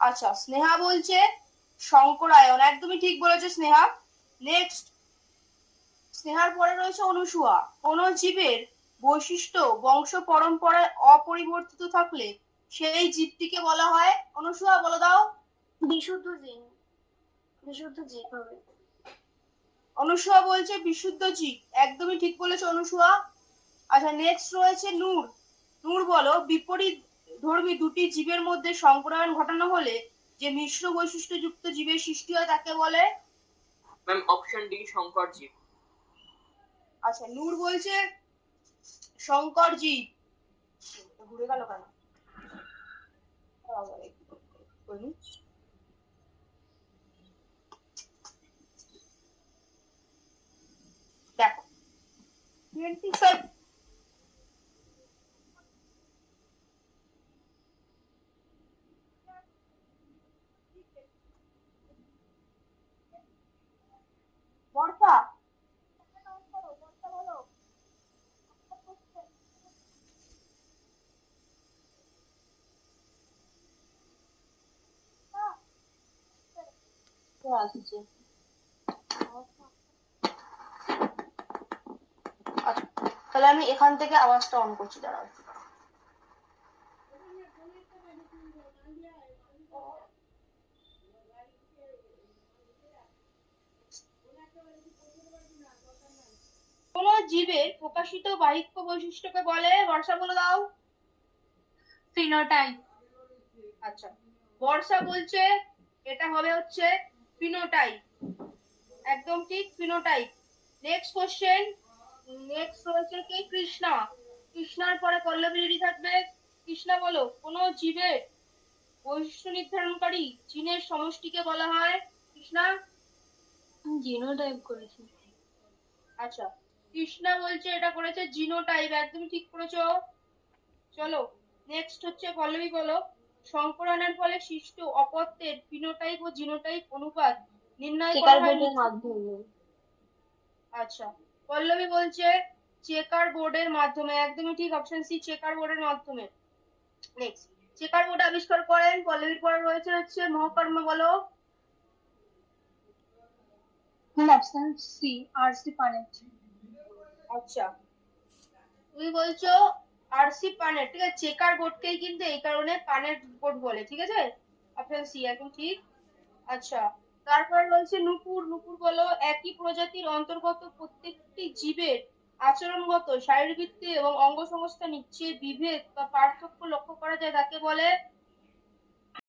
আচ্ছা, স্নেহা বলছে শঙ্করায়ন, একদমই ঠিক বলেছে স্নেহা। নেক্সট, স্নেহার পরে রয়েছে অনুসুয়া। কোন জীবের বৈশিষ্ট্য বংশ পরম্পরায় অপরিবর্তিত থাকলে সেই জীবটিকে বলা হয়, অনুসুয়া বলে দাও। বিশুদ্ধ জীব। বিশুদ্ধ জীব হবে। অনুসুয়া বলছে বিশুদ্ধ জীব, একদমই ঠিক বলেছে অনুসুয়া। আচ্ছা, নেক্সট রয়েছে নূর। নূর বলো, বিপরীত ধর্মী দুটি জীবের মধ্যে সংক্রমণ ঘটানো হলে যে মিশ্র বৈশিষ্ট্য যুক্ত জীবের সৃষ্টি হয় তাকে বলে। ম্যাম অপশন ডি, সংকর জীব। আচ্ছা, নূর বলছে সংকর জীব। ঘুরে গেল কেন? দেখো 27 বর্ষা, বলো। আসছে। আচ্ছা, তাহলে আমি এখান থেকে আওয়াজটা অন করছি, দাঁড়াও। কোন জীবের প্রকাশিত বাহ্যিক বৈশিষ্ট্যকে বলে, বর্ষা বলে দাও। ফিনোটাইপ। আচ্ছা, বর্ষা বলছে এটা হবে হচ্ছে ফিনোটাইপ, একদম ঠিক, ফিনোটাইপ। নেক্সট কোশ্চেন, নেক্সট রয়েছে কি কৃষ্ণা। কৃষ্ণার পরে পল্লবী রেডি থাকবে। কৃষ্ণা বলো, কোন জীবের বৈশিষ্ট্য নির্ধারণকারী জিনের সমষ্টিকে বলা হয়, কৃষ্ণা। জিনোটাইপ করেছি। আচ্ছা, কৃষ্ণা বলছে এটা করেছে জিনোটাইপ, একদমই ঠিক করেছো। চলো নেক্সট হচ্ছে পল্লবী বলো, সংকরণের ফলে সৃষ্ট অপত্যের ফিনোটাইপ ও জিনোটাইপ অনুপাত নির্ণয় করা হয় মাধ্যমে। আচ্ছা, পল্লবী বলছে চেকার বোর্ডের মাধ্যমে, একদমই ঠিক, অপশন সি, চেকার বোর্ডের মাধ্যমে। নেক্সট, চেকার বোর্ড আবিষ্কার করেন, পল্লবীর পরে রয়েছে হচ্ছে মহাকর্মা, বলো। অপশন সি, আরসি পানেট। আচ্ছা, তুমি বলছো আরসি পানেট, ঠিক আছে, চেকার বোর্ডকেই কিন্তু এই কারণে পানেট বোর্ড বলে, ঠিক আছে, অপশন সি একদম ঠিক। আচ্ছা, তারপর রয়েছে নুপুর। নুপুর বলো, একই প্রজাতির অন্তর্গত প্রত্যেকটি জীবের আচরণগত, শারীরবৃত্তীয় এবং অঙ্গ সংস্থানিক যে বিভেদ বা পার্থক্য লক্ষ্য করা যায় তাকে বলে।